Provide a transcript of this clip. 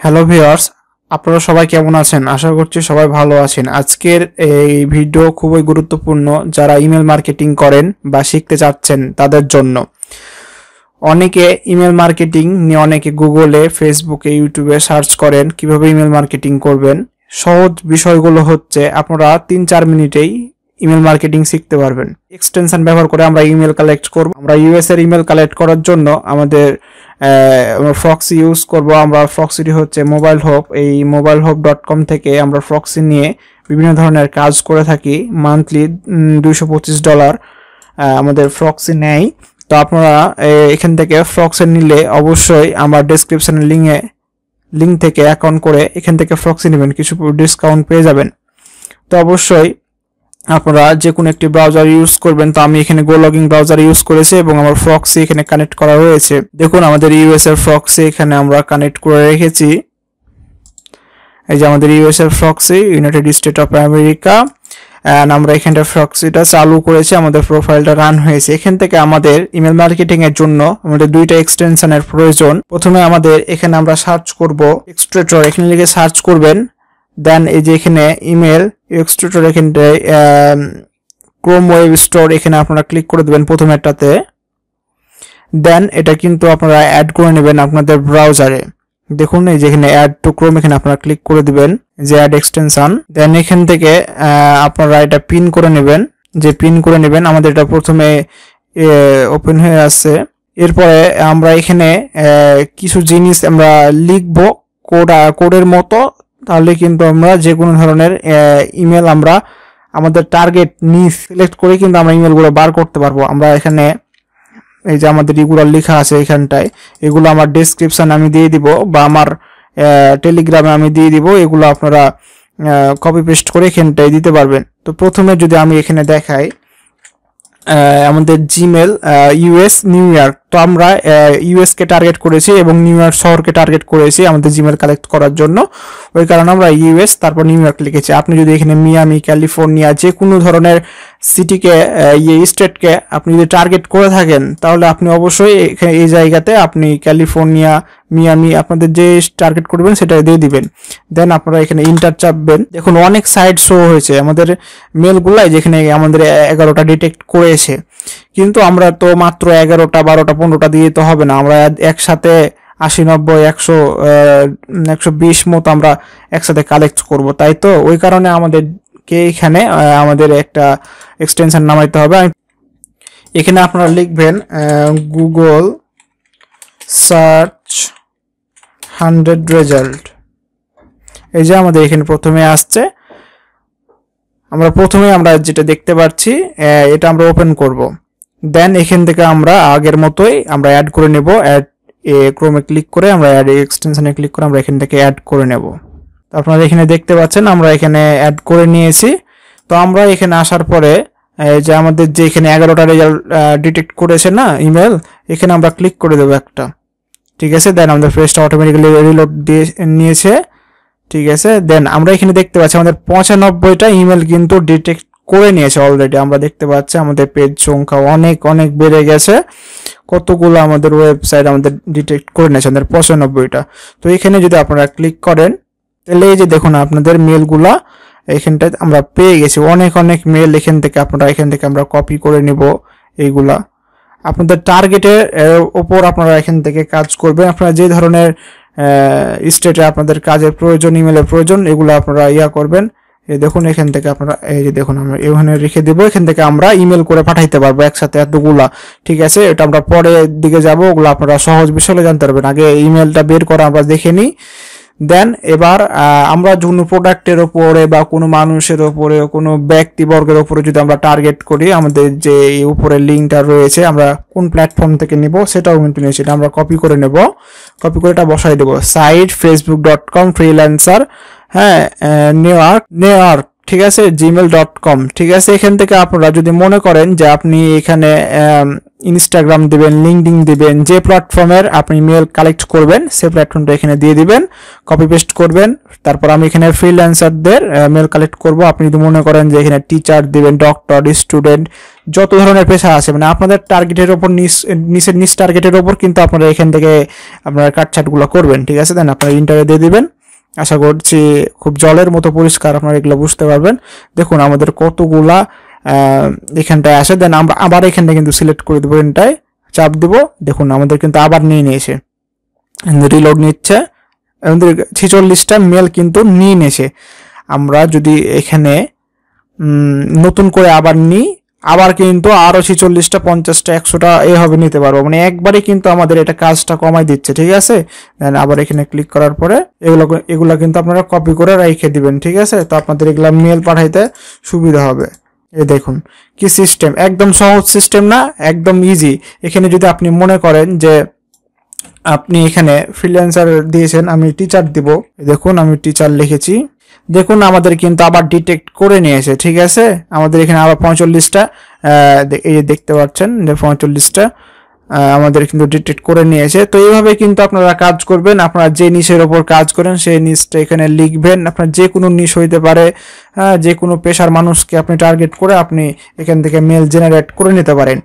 Hello viewers, আপনারা সবাই কেমন আছেন? আশা করছি সবাই ভালো আছেন। আজকের এই ভিডিও খুবই গুরুত্বপূর্ণ যারা ইমেল মার্কেটিং করেন বা শিখতে চাচ্ছেন তাদের জন্য। অনেকে ইমেল মার্কেটিং নিয়ে অনেকে গুগলে, ফেসবুকে, ইউটিউবে সার্চ করেন কিভাবে ইমেল মার্কেটিং করবেন। সহজ বিষয়গুলো হচ্ছে আপনারা 3-4 মিনিটেই ইমেল মার্কেটিং শিখতে পারবেন। এক্সটেনশন ব্যবহার করে আমরা ইমেল কালেক্ট করব। আমরা ইউএস এর ইমেল কালেক্ট করার জন্য আমাদের ফ্রক্সি ইউজ করব। আমরা ফ্রক্সিটি হচ্ছে মোবাইল হোপ, এই mobilehope.com থেকে আমরা ফ্রক্সি নিয়ে বিভিন্ন ধরনের কাজ করে থাকি। মান্থলি $225 আমাদের ফ্রক্সি নেয়। তো আপনারা এখান থেকে ফ্রক্সি নিলে অবশ্যই আমার ডেসক্রিপশনের লিঙ্ক থেকে অ্যাকাউন্ট করে এখান থেকে ফ্রক্সি নেবেন, কিছু ডিসকাউন্ট পেয়ে যাবেন। তো অবশ্যই আপনারা যে কোনো একটি ব্রাউজার ইউজ করবেন। তো আমি এখানে গো লগিং ব্রাউজার ইউজ করেছি এবং আমার ফ্রক্সি এখানে কানেক্ট করা রয়েছে। দেখুন আমাদের ইউএস এর ফ্রক্সি এখানে আমরা কানেক্ট করে রেখেছি। এই যে আমাদের ইউএস এর proxy, united state of America, and আমরা এখানটা ফ্রক্সিটা চালু করেছি, আমাদের প্রোফাইলটা রান হয়েছে। এখান থেকে আমাদের ইমেল মার্কেটিং এর জন্য আমাদের দুইটা এক্সটেনশনের প্রয়োজন। প্রথমে আমাদের এখানে আমরা সার্চ করব এক্সট্রেটর, এখানে লিখে সার্চ করবেন। দেন এই যে এখানে ইমেল এক্সট্রেটর, এখানটায় ক্রোম ওয়েব স্টোর, এখানে আপনারা ক্লিক করে দেবেন প্রথমেরটাতে। দেন এটা কিন্তু আপনারা অ্যাড করে নেবেন আপনাদের ব্রাউজারে। দেখুন এই যে এখানে অ্যাড টু ক্রোম, এখানে আপনারা ক্লিক করে দিবেন যে অ্যাড এক্সটেনশন। দেন এখান থেকে আপনারা এটা পিন করে নেবেন। যে পিন করে নেবেন, আমাদের এটা প্রথমে ওপেন হয়ে আসছে। এরপরে আমরা এখানে কিছু জিনিস আমরা লিখবো কোডের মতো, তাহলে কিন্তু আমরা যে কোনো ধরনের ইমেল আমরা আমাদের টার্গেট নিয়ে সিলেক্ট করে কিন্তু আমরা ইমেলগুলো বার করতে পারবো। আমরা এখানে এই যে আমাদের এগুলো লেখা আছে এখানটায়, এগুলো আমার ডেসক্রিপশন আমি দিয়ে দিব বা আমার টেলিগ্রামে আমি দিয়ে দিব। এগুলো আপনারা কপি পেস্ট করে এখানটায় দিতে পারবেন। তো প্রথমে যদি আমি এখানে দেখাই আমাদের জিমেল ইউএস নিউ ইয়র্ক, তো আমরা ইউএস কে টার্গেট করেছি এবং নিউ ইয়র্ক শহরকে টার্গেট করেছি আমাদের জিমেল কালেক্ট করার জন্য। ওই কারণে আমরা ইউএস তারপর নিউ ইয়র্ক লিখেছি। আপনি যদি এখানে মিয়ামি, ক্যালিফোর্নিয়া যে কোনো ধরনের সিটিকে, স্টেটকে আপনি যদি টার্গেট করে থাকেন, তাহলে আপনি অবশ্যই এই জায়গাতে আপনি ক্যালিফোর্নিয়া, মিয়ামি আপনাদের যে টার্গেট করবেন সেটা দিয়ে দিবেন। দেন আপনারা এখানে ইন্টার চাপবেন। দেখুন অনেক সাইট শো হয়েছে আমাদের মেলগুলাই, যেখানে আমাদের 11টা ডিটেক্ট করেছে, কিন্তু আমরা তো মাত্র 11টা, 12টা, 15টা দিয়ে তো হবে না। আমরা একসাথে 80, 90, 100, 120 মতো আমরা একসাথে কালেক্ট করব, তাই তো ওই কারণে আমাদেরকে এখানে আমাদের একটা এক্সটেনশন নামাইতে হবে। এখানে আপনারা লিখবেন গুগল সার্চ 100 রেজাল্ট। এই যে আমাদের এখানে প্রথমে আসছে, আমরা যেটা দেখতে পাচ্ছি এটা আমরা ওপেন করব। দেন এখান থেকে আমরা আগের মতোই আমরা অ্যাড করে নেব। অ্যাড ক্রোমে ক্লিক করে আমরা অ্যাড এক্সটেনশনে ক্লিক করে আমরা এখান থেকে অ্যাড করে নেব। তো আপনারা এখানে দেখতে পাচ্ছেন আমরা এখানে অ্যাড করে নিয়েছি। তো আমরা এখানে আসার পরে যে আমাদের যে এখানে 11টা রেজাল্ট ডিটেক্ট করেছে না ইমেল, এখানে আমরা ক্লিক করে দেবো একটা, ঠিক আছে। দেন আমাদের পেজটা অটোমেটিক্যালি রিলোড দিয়ে নিয়েছে, ঠিক আছে। দেন আমরা এখানে দেখতে পাচ্ছি আমাদের 95টা ইমেল কিন্তু ডিটেক্ট করে নিয়েছে অলরেডি। আমরা দেখতে পাচ্ছি আমাদের পেজ সংখ্যা অনেক অনেক বেড়ে গেছে, কতগুলো আমাদের ওয়েবসাইট আমাদের ডিটেক্ট করে নিয়েছে আমাদের 95টা। তো এখানে যদি আপনারা ক্লিক করেন, তাহলে এই যে দেখুন আপনাদের মেলগুলা এখানটায় আমরা পেয়ে গেছি, অনেক অনেক মেল এখান থেকে আমরা কপি করে নিব। এইগুলা আপনাদের টার্গেটের উপর আপনারা এখান থেকে কাজ করবেন। আপনারা যে ধরনের স্টেটে আপনাদের কাজের প্রয়োজন, ইমেলের প্রয়োজন, এগুলো আপনারা করবেন। এই দেখুন এখান থেকে আপনারা এই যে দেখুন আমরা এখানে রেখে দেবো, এখান থেকে আমরা ইমেল করে পাঠাইতে পারবো একসাথে এতগুলা, ঠিক আছে। এটা আমরা পরে দিকে যাব, ওগুলো আপনারা সহজ বিষয়ে জানতে পারবেন। আগে ইমেলটা বের করা আমরা দেখে নিই। দেন এবার আমরা কোনো প্রোডাক্টের ওপরে বা কোনো মানুষের ওপরে, কোনো ব্যক্তিবর্গের ওপরে যদি আমরা টার্গেট করি, আমাদের যে উপরে লিঙ্কটা রয়েছে আমরা কোন প্ল্যাটফর্ম থেকে নিব সেটাও কিন্তু নিয়ে সেটা আমরা কপি করে নেব। কপি করে এটা বসাই দেবো সাইট facebook.com ফ্রিল্যান্সার, হ্যাঁ, নিউইয়র্ক, ঠিক আছে, gmail.com, ঠিক আছে। এখান থেকে আপনারা যদি মনে করেন যে আপনি এখানে ইনস্টাগ্রাম দিবেন, লিঙ্কডইন দিবেন, যে প্ল্যাটফর্মের আপনি মেল কালেক্ট করবেন সেই প্ল্যাটফর্মটা এখানে দিয়ে দিবেন, কপি পেস্ট করবেন। তারপর আমি এখানে ফ্রিল্যান্সারদের মেল কালেক্ট করব। আপনি যদি মনে করেন যে এখানে টিচার দিবেন, ডক্টর, স্টুডেন্ট, যত ধরনের পেশা আছে, মানে আপনাদের টার্গেটের ওপর নিচ টার্গেটের ওপর কিন্তু আপনারা এখান থেকে আপনারা কাটছাটগুলো করবেন, ঠিক আছে। দেন আপনারা ইন্টারভিউ দিয়ে দিবেন। আশা করছি খুব জলের মতো পরিষ্কার আপনারা এগুলো বুঝতে পারবেন। দেখুন আমাদের কতগুলা এখানটায় আসে। দেন আমরা আবার এখানটা কিন্তু সিলেক্ট করে দেবো, এখানটায় চাপ দেবো। দেখুন আমাদের কিন্তু আবার নিয়ে নিয়েছে, রিলোড নিচ্ছে, আমাদের 46টা মেল কিন্তু নিয়ে নিয়েছে। আমরা যদি এখানে নতুন করে আবার নিই, আবার কিন্তু আরো 46টা, 50টা, 100টা এভাবে নিতে পারবো, মানে একবারে কিন্তু আমাদের এটা কাজটা কমাই দিচ্ছে, ঠিক আছে। দেন আবার এখানে ক্লিক করার পরে এগুলা কিন্তু আপনারা কপি করে রেখে দিবেন, ঠিক আছে। তো আপনাদের এগুলা মেল পাঠাইতে সুবিধা হবে। এই দেখুন কি সিস্টেম, একদম সহজ সিস্টেম না, একদম ইজি। এখানে যদি আপনি মনে করেন যে আপনি এখানে ফ্রিল্যান্সার দিয়েছেন, আমি টিচার দিব, দেখুন আমি টিচার লিখেছি। দেখুন আমাদের কিন্তু আবার ডিটেক্ট করে নিয়েছে, ঠিক আছে। আমাদের এখানে আবার 45টা এই দেখতে পাচ্ছেন যে 45টা আমাদের কিন্তু ডিটেক্ট করে নিয়েছে। তো এইভাবে কিন্তু আপনারা কাজ করবেন। আপনারা যে নিশের ওপর কাজ করেন সেই নিশটা এখানে লিখবেন। আপনার যে কোনো নিশ হইতে পারে, যে কোনো পেশার মানুষকে আপনি টার্গেট করে আপনি এখান থেকে মেল জেনারেট করে নিতে পারেন।